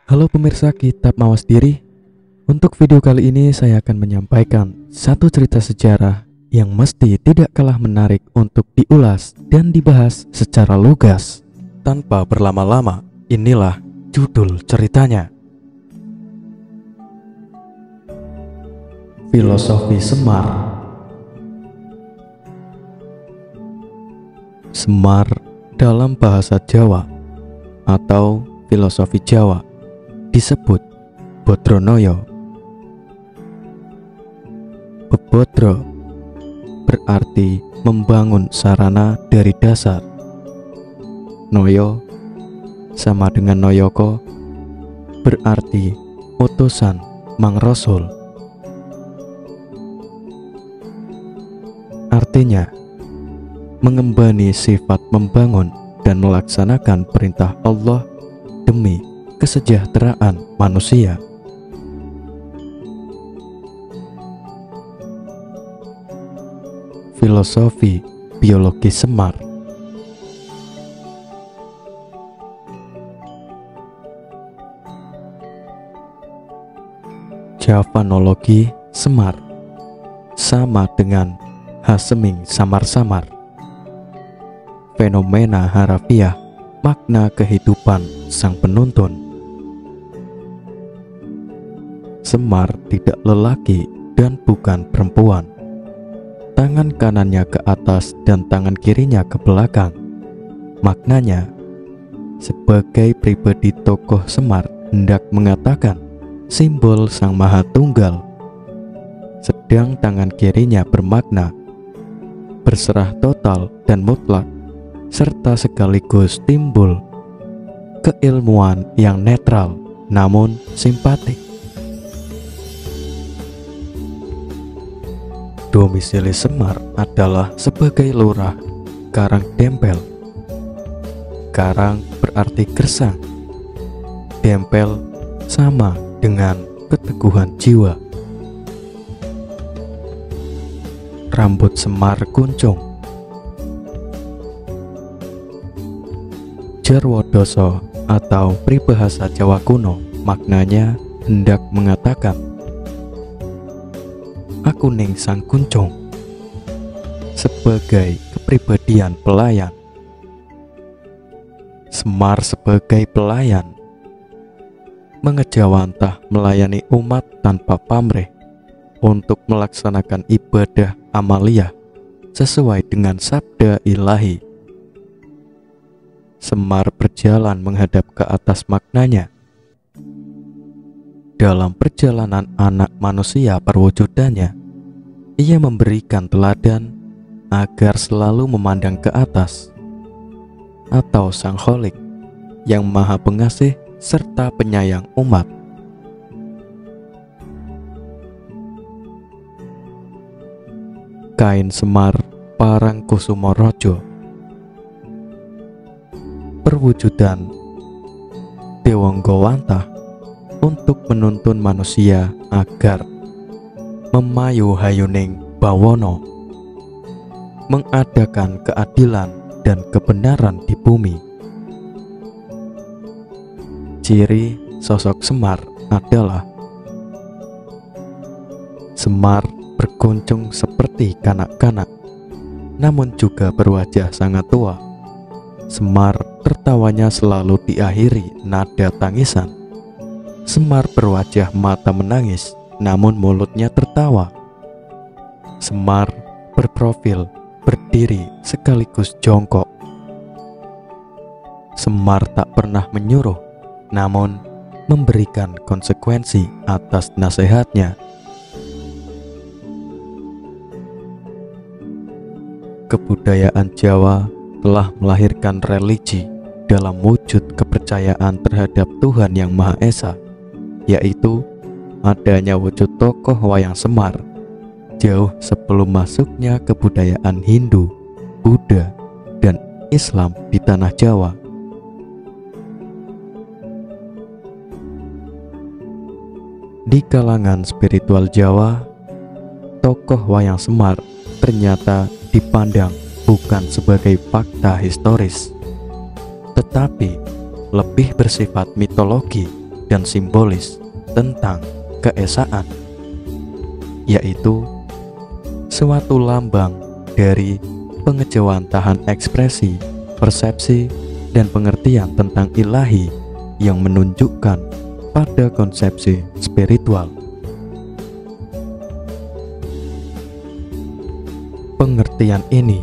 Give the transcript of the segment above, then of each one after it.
Halo pemirsa Kitab Mawas Diri. Untuk video kali ini saya akan menyampaikan satu cerita sejarah yang mesti tidak kalah menarik untuk diulas dan dibahas secara lugas. Tanpa berlama-lama, inilah judul ceritanya. Filosofi Semar. Semar dalam bahasa Jawa atau filosofi Jawa disebut Bodronoyo. Bebodro berarti membangun sarana dari dasar. Noyo sama dengan Noyoko berarti utusan Mang Rasul. Artinya mengembani sifat membangun dan melaksanakan perintah Allah demi kesejahteraan manusia. Filosofi biologi Semar. Javanologi Semar sama dengan Haseming samar-samar. Fenomena harafiah makna kehidupan sang penuntun. Semar tidak lelaki dan bukan perempuan. Tangan kanannya ke atas dan tangan kirinya ke belakang. Maknanya, sebagai pribadi tokoh Semar hendak mengatakan simbol Sang Maha Tunggal. Sedang tangan kirinya bermakna berserah total dan mutlak, serta sekaligus timbul keilmuan yang netral namun simpatik. Domisili Semar adalah sebagai lurah Karang Dempel. Karang berarti gersang, dempel sama dengan keteguhan jiwa. Rambut Semar kuncung. Jarwodoso atau pribahasa Jawa kuno maknanya hendak mengatakan aku ning sang kuncung, sebagai kepribadian pelayan. Semar sebagai pelayan mengejawantah melayani umat tanpa pamrih untuk melaksanakan ibadah amaliyah sesuai dengan sabda ilahi. Semar berjalan menghadap ke atas maknanya. Dalam perjalanan anak manusia perwujudannya, ia memberikan teladan agar selalu memandang ke atas, atau Sang Kholik yang maha pengasih serta penyayang umat. Kain Semar Parangkusumorojo. Perwujudan Dewanggawantah untuk menuntun manusia agar memayu hayuning bawono, mengadakan keadilan dan kebenaran di bumi. Ciri sosok Semar adalah Semar berkunjung seperti kanak-kanak, namun juga berwajah sangat tua. Semar tertawanya selalu diakhiri nada tangisan. Semar berwajah mata menangis, namun mulutnya tertawa. Semar berprofil berdiri sekaligus jongkok. Semar tak pernah menyuruh, namun memberikan konsekuensi atas nasihatnya. Kebudayaan Jawa telah melahirkan religi dalam wujud kepercayaan terhadap Tuhan Yang Maha Esa, yaitu adanya wujud tokoh wayang Semar jauh sebelum masuknya kebudayaan Hindu, Buddha, dan Islam di tanah Jawa. Di kalangan spiritual Jawa, tokoh wayang Semar ternyata dipandang bukan sebagai fakta historis, tetapi lebih bersifat mitologi dan simbolis tentang keesaan, yaitu suatu lambang dari pengejawantahan ekspresi, persepsi, dan pengertian tentang ilahi yang menunjukkan pada konsepsi spiritual. Pengertian ini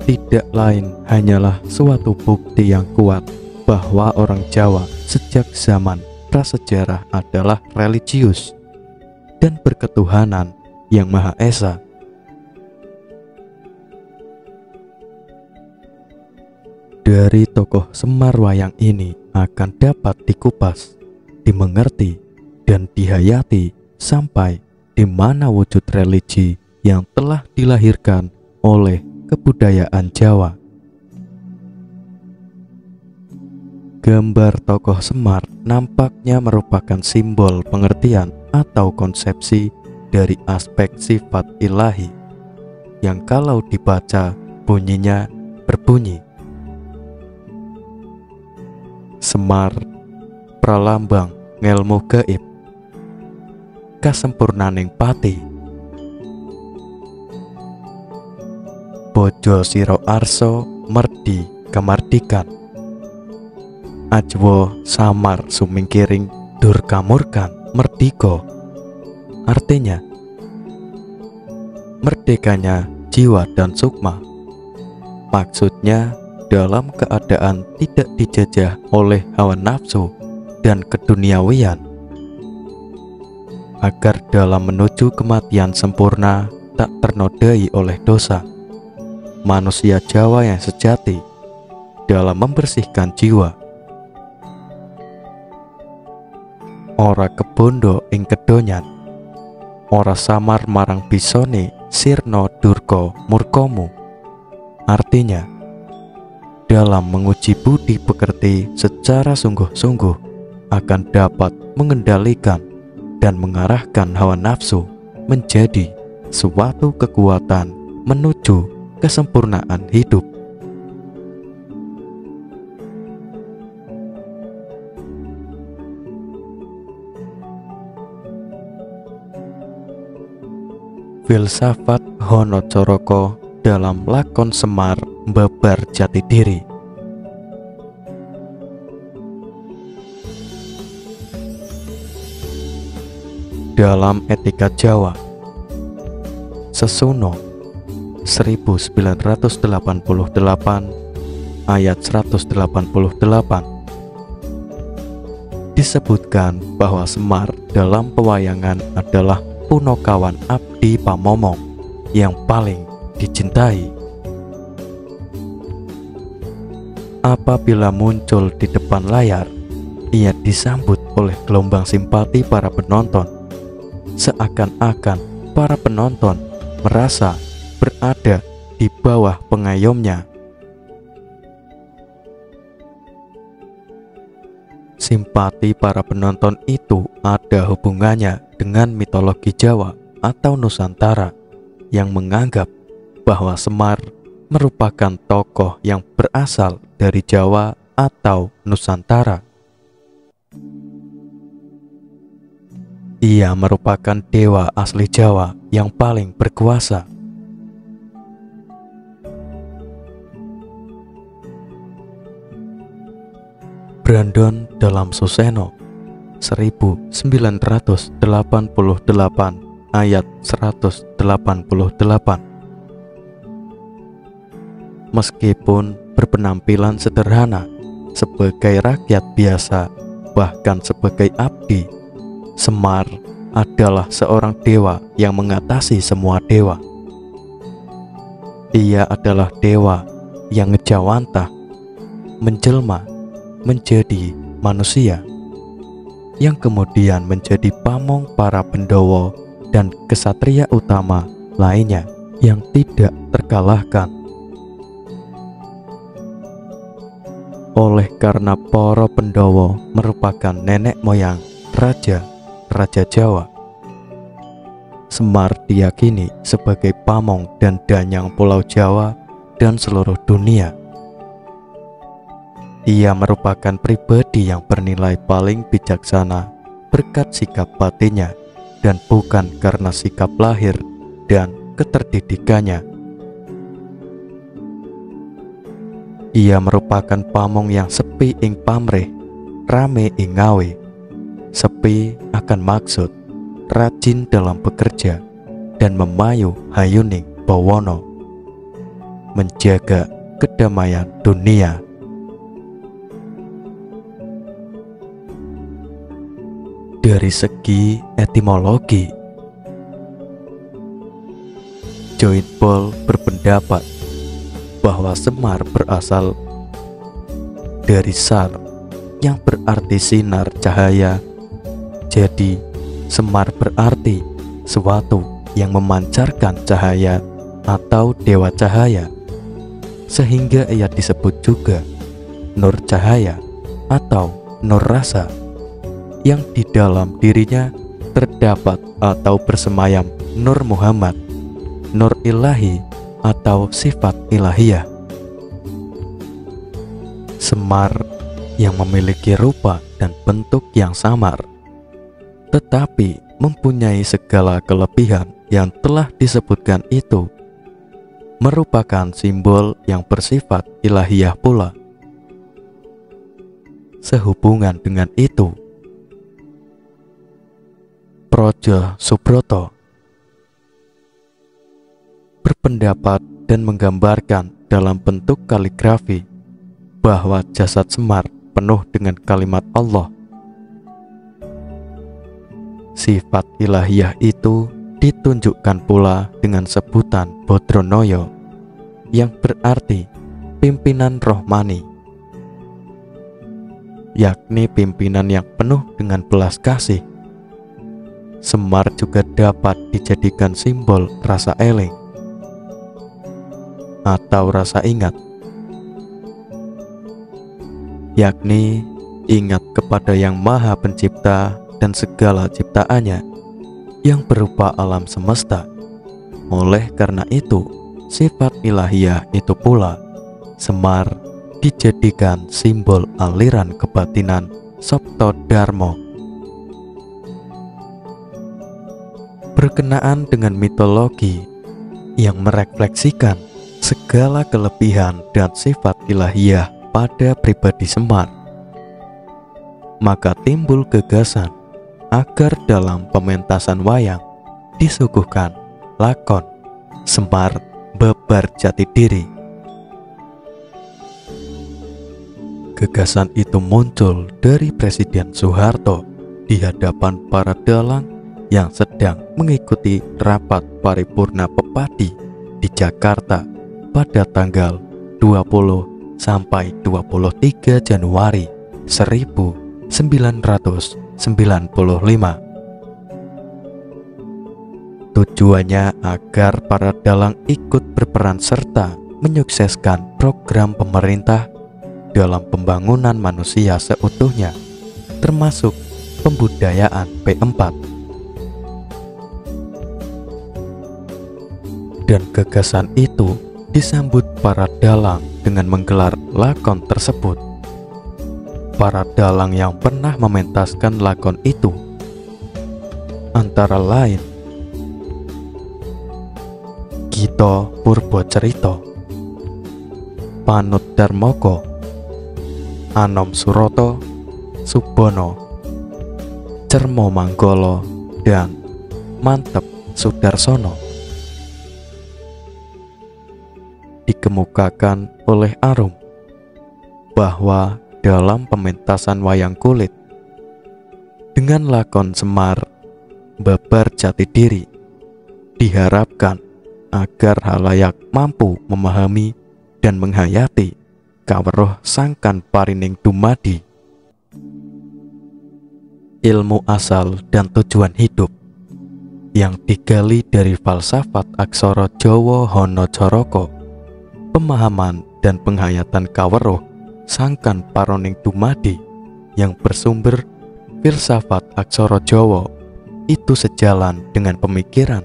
tidak lain hanyalah suatu bukti yang kuat bahwa orang Jawa sejak zaman prasejarah adalah religius dan berketuhanan yang Maha Esa. Dari tokoh Semar wayang ini akan dapat dikupas, dimengerti, dan dihayati sampai di mana wujud religi yang telah dilahirkan oleh kebudayaan Jawa. Gambar tokoh Semar nampaknya merupakan simbol pengertian atau konsepsi dari aspek sifat ilahi yang kalau dibaca bunyinya berbunyi: Semar pralambang ngelmu gaib, kasempurnaning pati, bojo siro arso merdi kemardikan, ajwo samar sumingkiring dur kamurkan merdiko. Artinya, merdekanya jiwa dan sukma. Maksudnya, dalam keadaan tidak dijajah oleh hawa nafsu dan keduniawian, agar dalam menuju kematian sempurna tak ternodai oleh dosa. Manusia Jawa yang sejati dalam membersihkan jiwa, ora kebondo ing kedonyan, ora samar marang bisone sirno durko murkomu. Artinya, dalam menguji budi pekerti secara sungguh-sungguh akan dapat mengendalikan dan mengarahkan hawa nafsu menjadi suatu kekuatan menuju kesempurnaan hidup. Filsafat Honocoroko dalam lakon Semar Mbabar Jati Diri. Dalam Etika Jawa, Sesuno 1988 ayat 188 disebutkan bahwa Semar dalam pewayangan adalah punokawan abdi pamomong yang paling dicintai. Apabila muncul di depan layar, ia disambut oleh gelombang simpati para penonton, seakan-akan para penonton merasa berada di bawah pengayomnya. Simpati para penonton itu ada hubungannya dengan mitologi Jawa atau Nusantara yang menganggap bahwa Semar merupakan tokoh yang berasal dari Jawa atau Nusantara. Ia merupakan dewa asli Jawa yang paling berkuasa. Brandon dalam Suseno 1988 ayat 188. Meskipun berpenampilan sederhana sebagai rakyat biasa, bahkan sebagai abdi, Semar adalah seorang dewa yang mengatasi semua dewa. Ia adalah dewa yang ngejawantah, menjelma menjadi manusia, yang kemudian menjadi pamong para Pendowo dan kesatria utama lainnya yang tidak terkalahkan. Oleh karena para Pendowo merupakan nenek moyang raja Jawa, Semar diyakini sebagai pamong dan danyang Pulau Jawa dan seluruh dunia. Ia merupakan pribadi yang bernilai paling bijaksana berkat sikap batinnya dan bukan karena sikap lahir dan keterdidikannya. Ia merupakan pamong yang sepi ing pamrih, rame ing ngawe, sepi akan maksud, rajin dalam bekerja, dan memayu hayuning bawana, menjaga kedamaian dunia. Dari segi etimologi, Joint Ball berpendapat bahwa Semar berasal dari sar yang berarti sinar cahaya. Jadi Semar berarti suatu yang memancarkan cahaya atau dewa cahaya, sehingga ia disebut juga nur cahaya atau nur rasa, yang di dalam dirinya terdapat atau bersemayam nur Muhammad, nur ilahi atau sifat ilahiyah. Semar yang memiliki rupa dan bentuk yang samar, tetapi mempunyai segala kelebihan yang telah disebutkan itu, merupakan simbol yang bersifat ilahiyah pula. Sehubungan dengan itu, Projo Subroto berpendapat dan menggambarkan dalam bentuk kaligrafi bahwa jasad Semar penuh dengan kalimat Allah. Sifat ilahiyah itu ditunjukkan pula dengan sebutan Bodronoyo, yang berarti pimpinan rohmani, yakni pimpinan yang penuh dengan belas kasih. Semar juga dapat dijadikan simbol rasa eling atau rasa ingat, yakni ingat kepada Yang Maha Pencipta dan segala ciptaannya yang berupa alam semesta. Oleh karena itu, sifat ilahiyah itu pula Semar dijadikan simbol aliran kebatinan Sabto Dharma. Berkenaan dengan mitologi yang merefleksikan segala kelebihan dan sifat ilahiyah pada pribadi Semar, maka timbul gagasan agar dalam pementasan wayang disuguhkan lakon Semar Babar Jati Diri. Gagasan itu muncul dari Presiden Soeharto di hadapan para dalang yang sedang mengikuti rapat paripurna Pepadi di Jakarta pada tanggal 20 sampai 23 Januari 1995. Tujuannya agar para dalang ikut berperan serta menyukseskan program pemerintah dalam pembangunan manusia seutuhnya, termasuk pembudayaan P4. Dan gagasan itu disambut para dalang dengan menggelar lakon tersebut. Para dalang yang pernah mementaskan lakon itu antara lain Gito Purbocerito, Panut Darmoko, Anom Suroto, Subono, Cermo Manggolo, dan Mantep Sudarsono. Dikemukakan oleh Arum bahwa dalam pementasan wayang kulit dengan lakon Semar Babar Jati Diri diharapkan agar halayak mampu memahami dan menghayati kaweruh sangkan parining dumadi, ilmu asal dan tujuan hidup yang digali dari falsafat aksara Jawa Hana Caraka, pemahaman dan penghayatan kaweruh sangkan paroning dumadi yang bersumber filsafat aksara Jawa itu sejalan dengan pemikiran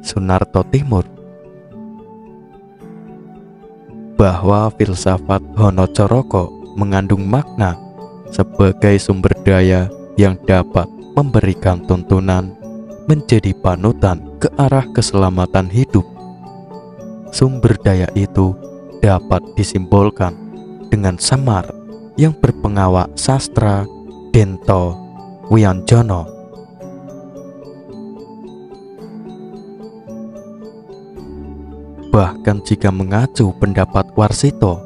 Sunarto Timur bahwa filsafat Hana Caraka mengandung makna sebagai sumber daya yang dapat memberikan tuntunan menjadi panutan ke arah keselamatan hidup. Sumber daya itu dapat disimbolkan dengan Semar yang berpengawak sastra Dento Wianjono. Bahkan jika mengacu pendapat Warsito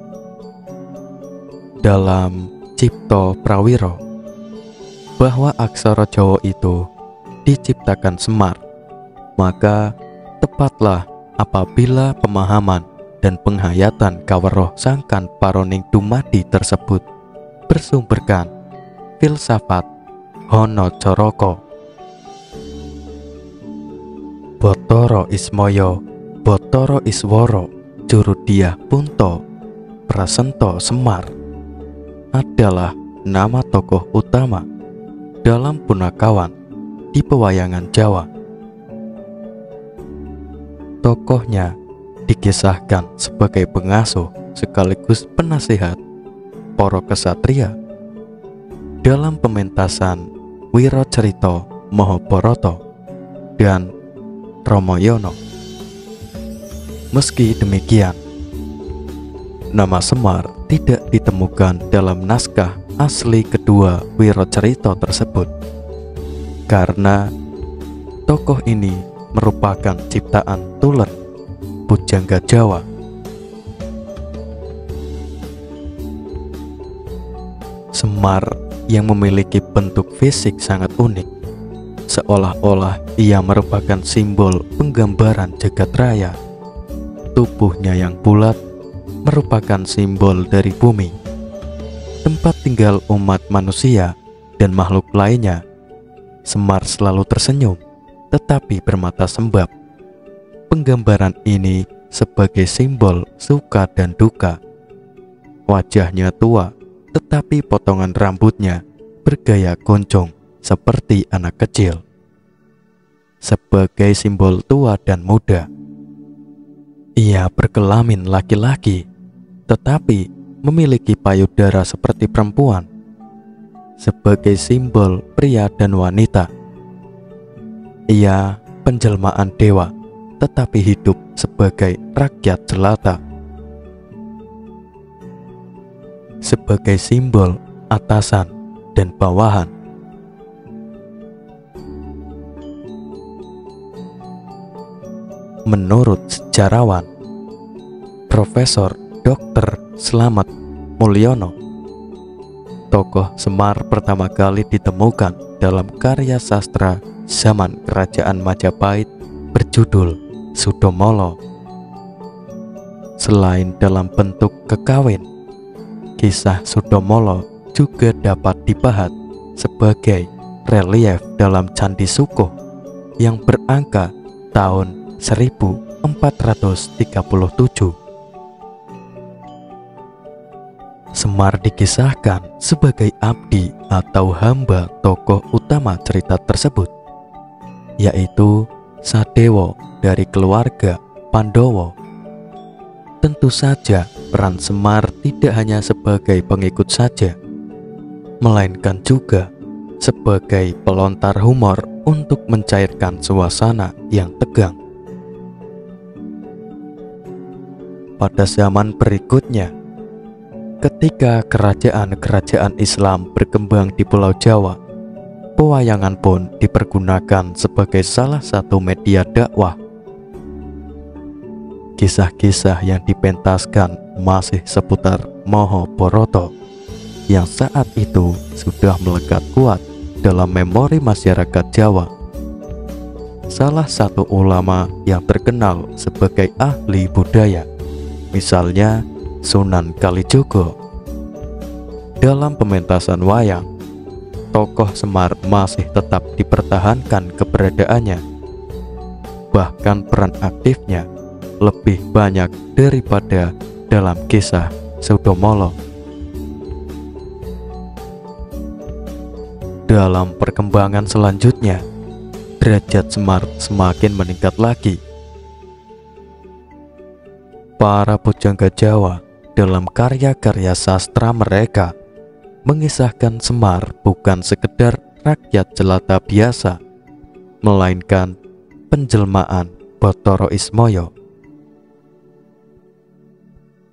dalam Cipto Prawiro bahwa aksara Jawa itu diciptakan Semar, maka tepatlah apabila pemahaman dan penghayatan kaweruh sangkan paroning dumadi tersebut bersumberkan filsafat Hono Coroko. Botoro Ismoyo, Botoro Isworo, Jurudiah Punto, Prasento Semar adalah nama tokoh utama dalam punakawan di pewayangan Jawa. Tokohnya dikisahkan sebagai pengasuh sekaligus penasihat para kesatria dalam pementasan Wirocerita Mahabharata dan Ramayana. Meski demikian, nama Semar tidak ditemukan dalam naskah asli kedua Wirocerita tersebut karena tokoh ini merupakan ciptaan Tulen Pujangga Jawa. Semar yang memiliki bentuk fisik sangat unik, seolah-olah ia merupakan simbol penggambaran jagat raya. Tubuhnya yang bulat merupakan simbol dari bumi, tempat tinggal umat manusia dan makhluk lainnya. Semar selalu tersenyum, tetapi bermata sembab. Penggambaran ini sebagai simbol suka dan duka. Wajahnya tua, tetapi potongan rambutnya bergaya goncong seperti anak kecil, sebagai simbol tua dan muda. Ia berkelamin laki-laki, tetapi memiliki payudara seperti perempuan, sebagai simbol pria dan wanita. Ia penjelmaan dewa, tetapi hidup sebagai rakyat jelata, sebagai simbol atasan dan bawahan. Menurut sejarawan Profesor Dr. Slamet Mulyono, tokoh Semar pertama kali ditemukan dalam karya sastra zaman Kerajaan Majapahit berjudul Sudomolo. Selain dalam bentuk kekawin, kisah Sudomolo juga dapat dipahat sebagai relief dalam Candi Sukoh yang berangka tahun 1437. Semar dikisahkan sebagai abdi atau hamba tokoh utama cerita tersebut, yaitu Sadewo dari keluarga Pandowo. Tentu saja peran Semar tidak hanya sebagai pengikut saja, melainkan juga sebagai pelontar humor untuk mencairkan suasana yang tegang. Pada zaman berikutnya, ketika kerajaan-kerajaan Islam berkembang di Pulau Jawa, pewayangan pun dipergunakan sebagai salah satu media dakwah. Kisah-kisah yang dipentaskan masih seputar Mahabharata yang saat itu sudah melekat kuat dalam memori masyarakat Jawa. Salah satu ulama yang terkenal sebagai ahli budaya, misalnya Sunan Kalijogo, dalam pementasan wayang, tokoh Semar masih tetap dipertahankan keberadaannya. Bahkan peran aktifnya lebih banyak daripada dalam kisah Sudomolo. Dalam perkembangan selanjutnya, derajat Semar semakin meningkat lagi. Para pujangga Jawa dalam karya-karya sastra mereka mengisahkan Semar bukan sekedar rakyat jelata biasa, melainkan penjelmaan Bathara Ismaya,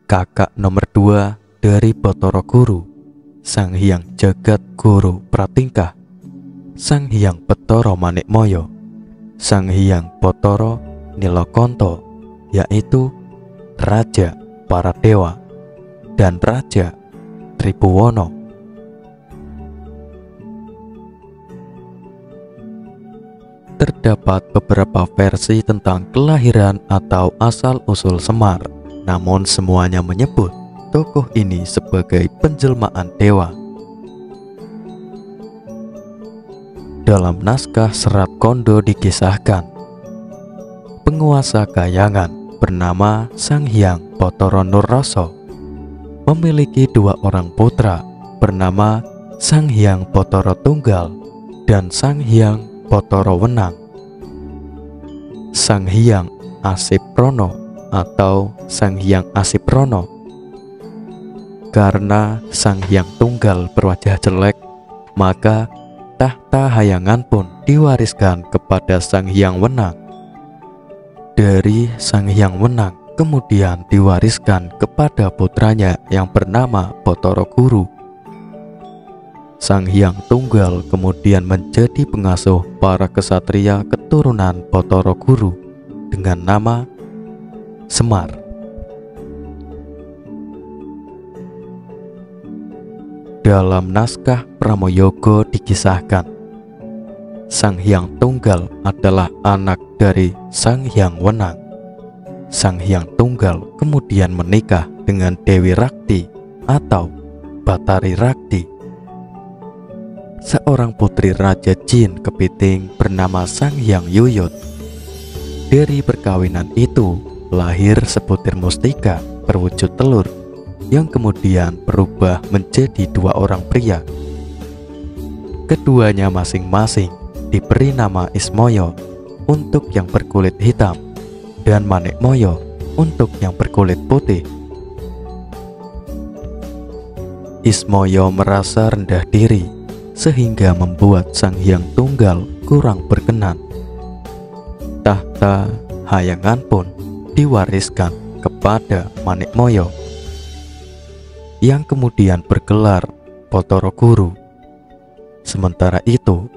kakak nomor 2 dari Bathara Guru, Sang Hyang Jagat Guru Pratingkah, Sang Hyang Bathara Manikmaya, Sang Hyang Bathara Nilakanta, yaitu Raja para Dewa dan Raja Tribhuwana. Terdapat beberapa versi tentang kelahiran atau asal-usul Semar, namun semuanya menyebut tokoh ini sebagai penjelmaan dewa. Dalam naskah Serat Kondo dikisahkan, penguasa Kahyangan bernama Sang Hyang Bathara Nurrasa memiliki 2 orang putra bernama Sang Hyang Bathara Tunggal dan Sang Hyang Bathara Wenang. Sang Hyang Asiprana atau Sang Hyang Asiprana, karena Sang Hyang Tunggal berwajah jelek, maka tahta Hayangan pun diwariskan kepada Sang Hyang Wenang. Dari Sang Hyang Wenang kemudian diwariskan kepada putranya yang bernama Bathara Guru. Sang Hyang Tunggal kemudian menjadi pengasuh para kesatria keturunan Bathara Guru dengan nama Semar. Dalam naskah Pramoyoga dikisahkan, Sang Hyang Tunggal adalah anak dari Sang Hyang Wenang. Sang Hyang Tunggal kemudian menikah dengan Dewi Rakti atau Batari Rakti, seorang putri Raja Jin Kepiting bernama Sang Hyang Yuyut. Dari perkawinan itu lahir sebutir mustika berwujud telur yang kemudian berubah menjadi 2 orang pria. Keduanya masing-masing diberi nama Ismaya untuk yang berkulit hitam dan Manikmaya untuk yang berkulit putih. Ismaya merasa rendah diri sehingga membuat Sang Hyang Tunggal kurang berkenan. Tahta Hayangan pun diwariskan kepada Manikmaya yang kemudian bergelar Bathara Guru. Sementara itu,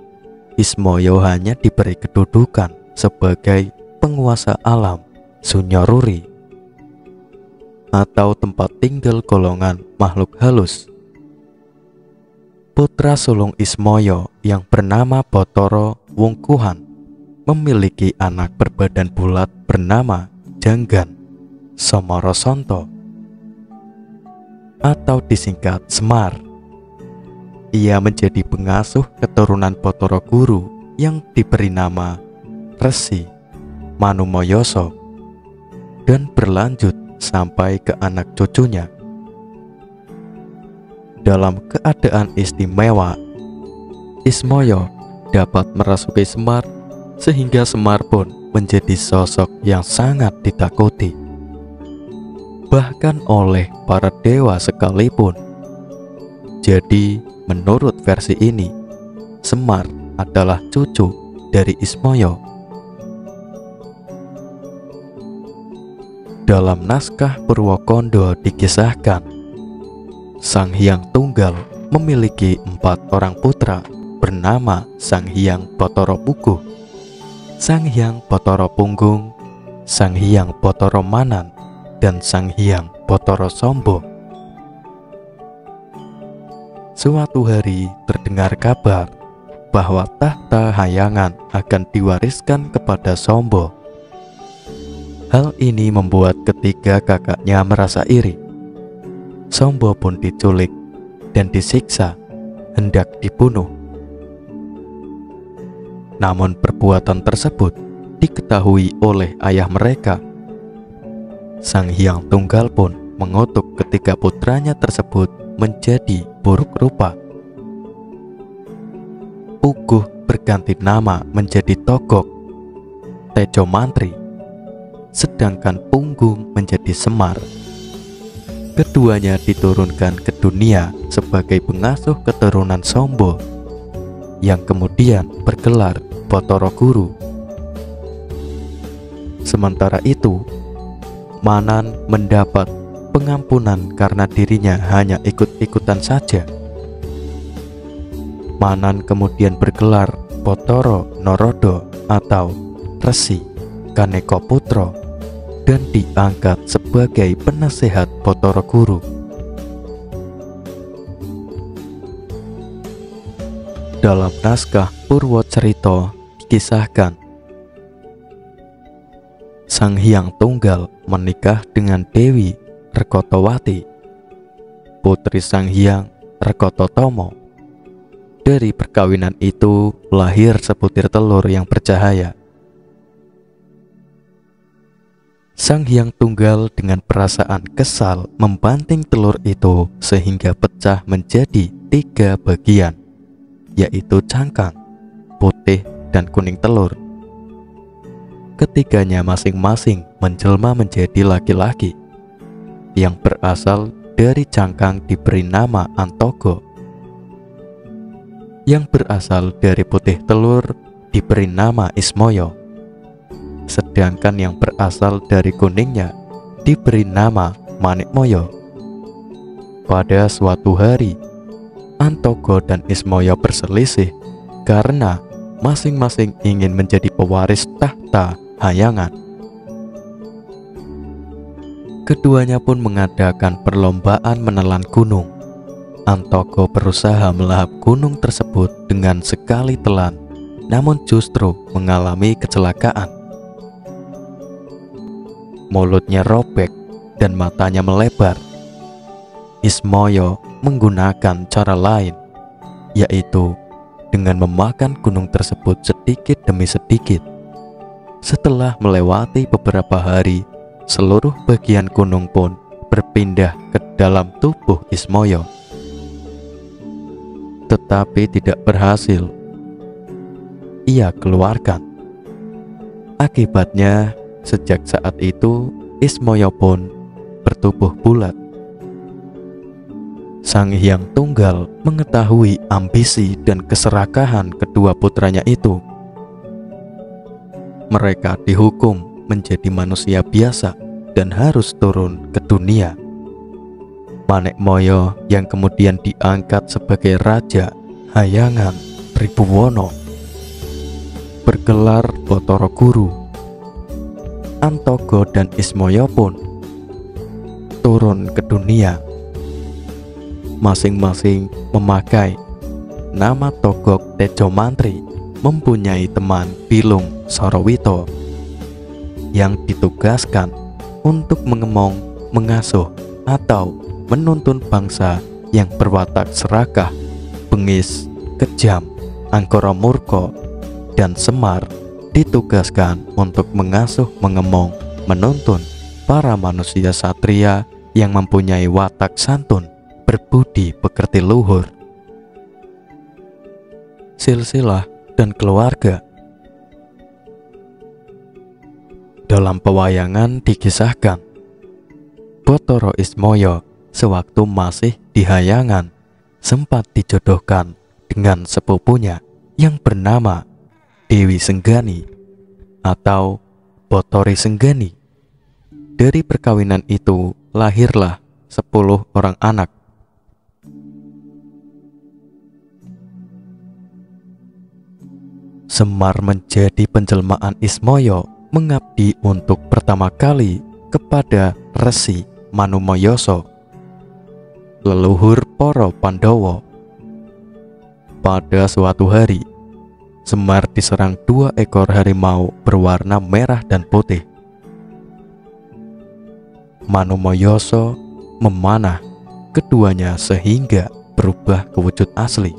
Ismaya hanya diberi kedudukan sebagai penguasa alam Sunyaruri atau tempat tinggal golongan makhluk halus. Putra sulung Ismaya yang bernama Bathara Wungkuhan memiliki anak berbadan bulat bernama Janggan Samarasanta atau disingkat Semar. Ia menjadi pengasuh keturunan Bathara Guru yang diberi nama Resi Manumayasa dan berlanjut sampai ke anak cucunya. Dalam keadaan istimewa, Ismaya dapat merasuki Semar sehingga Semar pun menjadi sosok yang sangat ditakuti, bahkan oleh para dewa sekalipun. Jadi, menurut versi ini, Semar adalah cucu dari Ismaya. Dalam naskah Purwokondo dikisahkan, Sang Hyang Tunggal memiliki 4 orang putra bernama Sang Hyang Bathara Puguh, Sang Hyang Bathara Punggung, Sang Hyang Bathara Manan, dan Sang Hyang Bathara Samba. Suatu hari terdengar kabar bahwa tahta Hayangan akan diwariskan kepada Samba. Hal ini membuat ketiga kakaknya merasa iri. Samba pun diculik dan disiksa, hendak dibunuh. Namun perbuatan tersebut diketahui oleh ayah mereka. Sang Hyang Tunggal pun mengutuk ketiga putranya tersebut menjadi buruk rupa. Puguh berganti nama menjadi Togok Tejo Mantri, sedangkan Punggung menjadi Semar. Keduanya diturunkan ke dunia sebagai pengasuh keturunan Sombo yang kemudian bergelar Bathara Guru. Sementara itu, Manan mendapat pengampunan karena dirinya hanya ikut-ikutan saja. Manan kemudian bergelar Bathara Narada atau Resi Kaneka Putra dan diangkat sebagai penasehat Bathara Guru. Dalam naskah Purwocerita dikisahkan Sang Hyang Tunggal menikah dengan Dewi Rekotowati, putri Sang Hyang Rekototomo. Dari perkawinan itu lahir sebutir telur yang bercahaya. Sang Hyang Tunggal dengan perasaan kesal membanting telur itu sehingga pecah menjadi 3 bagian, yaitu cangkang, putih, dan kuning telur. Ketiganya masing-masing menjelma menjadi laki-laki. Yang berasal dari cangkang diberi nama Antogo. Yang berasal dari putih telur diberi nama Ismoyo. Sedangkan yang berasal dari kuningnya diberi nama Manikmoyo. Pada suatu hari, Antogo dan Ismoyo berselisih karena masing-masing ingin menjadi pewaris tahta Hayangan. Keduanya pun mengadakan perlombaan menelan gunung. Antogo berusaha melahap gunung tersebut dengan sekali telan, namun justru mengalami kecelakaan. Mulutnya robek dan matanya melebar. Ismoyo menggunakan cara lain, yaitu dengan memakan gunung tersebut sedikit demi sedikit. Setelah melewati beberapa hari, seluruh bagian gunung pun berpindah ke dalam tubuh Ismoyo. Tetapi tidak berhasil. Ia keluarkan. Akibatnya, sejak saat itu Ismoyo pun bertubuh bulat. Sang Hyang Tunggal mengetahui ambisi dan keserakahan kedua putranya itu. Mereka dihukum menjadi manusia biasa dan harus turun ke dunia. Manikmoyo yang kemudian diangkat sebagai Raja Hayangan Tribhuwana bergelar Bathara Guru. Antogo dan Ismoyo pun turun ke dunia. Masing-masing memakai nama Togok Tejo Mantri, mempunyai teman Bilung Sorowito yang ditugaskan untuk mengemong, mengasuh, atau menuntun bangsa yang berwatak serakah, bengis, kejam. Angkara Murka dan Semar ditugaskan untuk mengasuh, mengemong, menuntun para manusia satria yang mempunyai watak santun, berbudi pekerti luhur. Silsilah dan keluarga. Dalam pewayangan dikisahkan, Bathara Ismoyo sewaktu masih di Hayangan sempat dijodohkan dengan sepupunya yang bernama Dewi Senggani atau Bathari Senggani. Dari perkawinan itu lahirlah 10 orang anak. Semar menjadi penjelmaan Ismoyo mengabdi untuk pertama kali kepada Resi Manumayoso, leluhur para Pandawa. Pada suatu hari, Semar diserang 2 ekor harimau berwarna merah dan putih. Manumayoso memanah keduanya sehingga berubah ke wujud asli,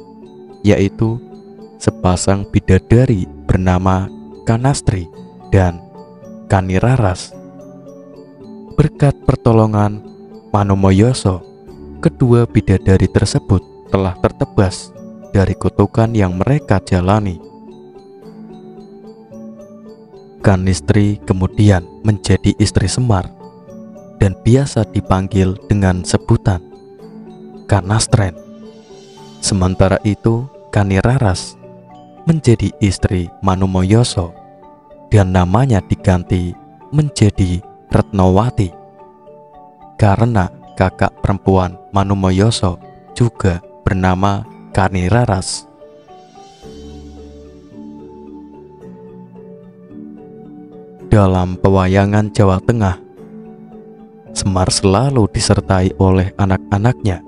yaitu sepasang bidadari bernama Kanastri dan Kaniraras. Berkat pertolongan Manumayoso, kedua bidadari tersebut telah tertebas dari kutukan yang mereka jalani. Kanistri kemudian menjadi istri Semar. dan biasa dipanggil dengan sebutan Kanastren. Sementara itu, Kaniraras menjadi istri Manumoyoso dan namanya diganti menjadi Retnowati karena kakak perempuan Manumoyoso juga bernama Kaniraras. Dalam pewayangan Jawa Tengah, Semar selalu disertai oleh anak-anaknya,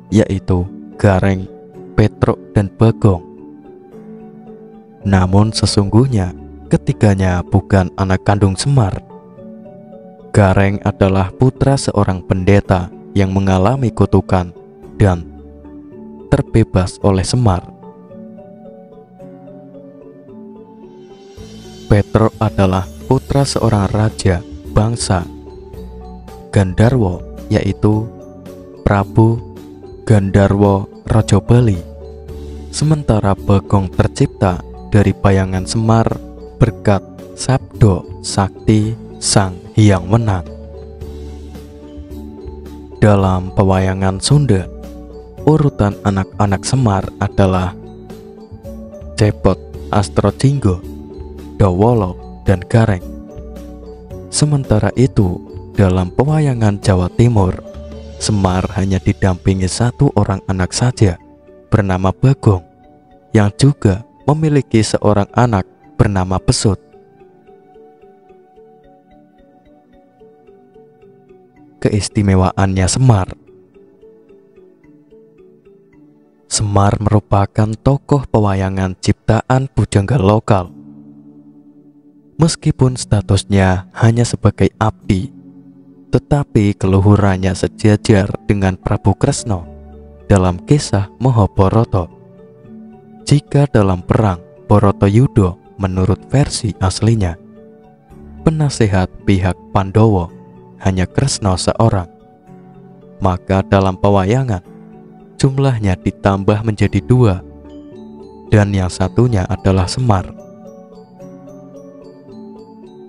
yaitu Gareng, Petruk, dan Bagong. Namun sesungguhnya ketiganya bukan anak kandung Semar. Gareng adalah putra seorang pendeta yang mengalami kutukan dan terbebas oleh Semar. Petruk adalah putra seorang raja bangsa Gandarwo, yaitu Prabu Gandarwo Rajabali. Sementara Bagong tercipta dari bayangan Semar berkat sabdo sakti Sang Hyang Wenang. Dalam pewayangan Sunda, urutan anak-anak Semar adalah Cepot, Astrojinggo, Dawolo, dan Gareng. Sementara itu, dalam pewayangan Jawa Timur, Semar hanya didampingi satu orang anak saja bernama Bagong, yang juga memiliki seorang anak bernama Pesut. Keistimewaannya Semar. Semar merupakan tokoh pewayangan ciptaan pujangga lokal. Meskipun statusnya hanya sebagai abdi, tetapi keluhurannya sejajar dengan Prabu Kresna dalam kisah Mahabharata. Jika dalam perang Bharatayuda menurut versi aslinya, penasehat pihak Pandawa hanya Kresna seorang, maka dalam pewayangan jumlahnya ditambah menjadi 2, dan yang satunya adalah Semar.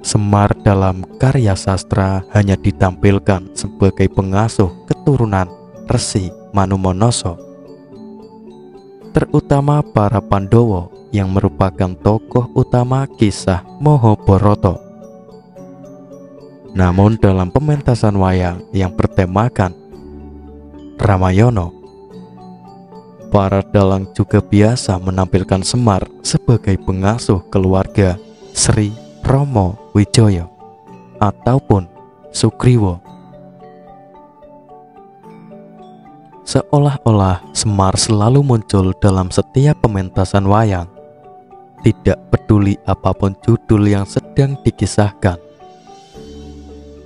Semar dalam karya sastra hanya ditampilkan sebagai pengasuh keturunan Resi Manumonoso, terutama para Pandawa yang merupakan tokoh utama kisah Mahabharata. Namun dalam pementasan wayang yang bertemakan Ramayana, para dalang juga biasa menampilkan Semar sebagai pengasuh keluarga Sri Rama Wijaya ataupun Sugriwa. Seolah-olah Semar selalu muncul dalam setiap pementasan wayang, tidak peduli apapun judul yang sedang dikisahkan.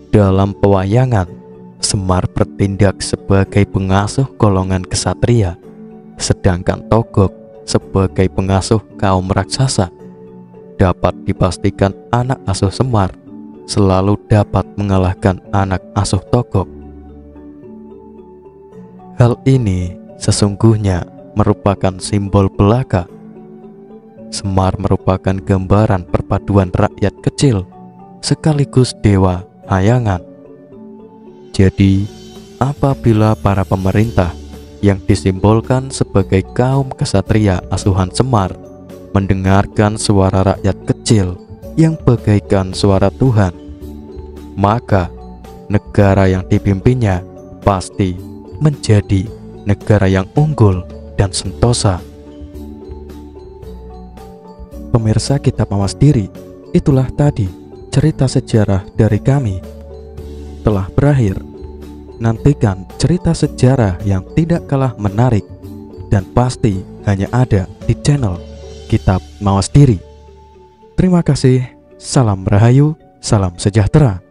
Dalam pewayangan, Semar bertindak sebagai pengasuh golongan kesatria, sedangkan Togog sebagai pengasuh kaum raksasa. Dapat dipastikan anak asuh Semar selalu dapat mengalahkan anak asuh Togog. Hal ini sesungguhnya merupakan simbol belaka. Semar merupakan gambaran perpaduan rakyat kecil sekaligus dewa hayangan. Jadi, apabila para pemerintah yang disimbolkan sebagai kaum kesatria asuhan Semar mendengarkan suara rakyat kecil yang bagaikan suara Tuhan, maka negara yang dipimpinnya pasti menjadi negara yang unggul dan sentosa. Pemirsa Kitab Mawas Diri, itulah tadi cerita sejarah dari kami. Telah berakhir. Nantikan cerita sejarah yang tidak kalah menarik dan pasti hanya ada di channel Kitab Mawas Diri. Terima kasih, salam rahayu, salam sejahtera.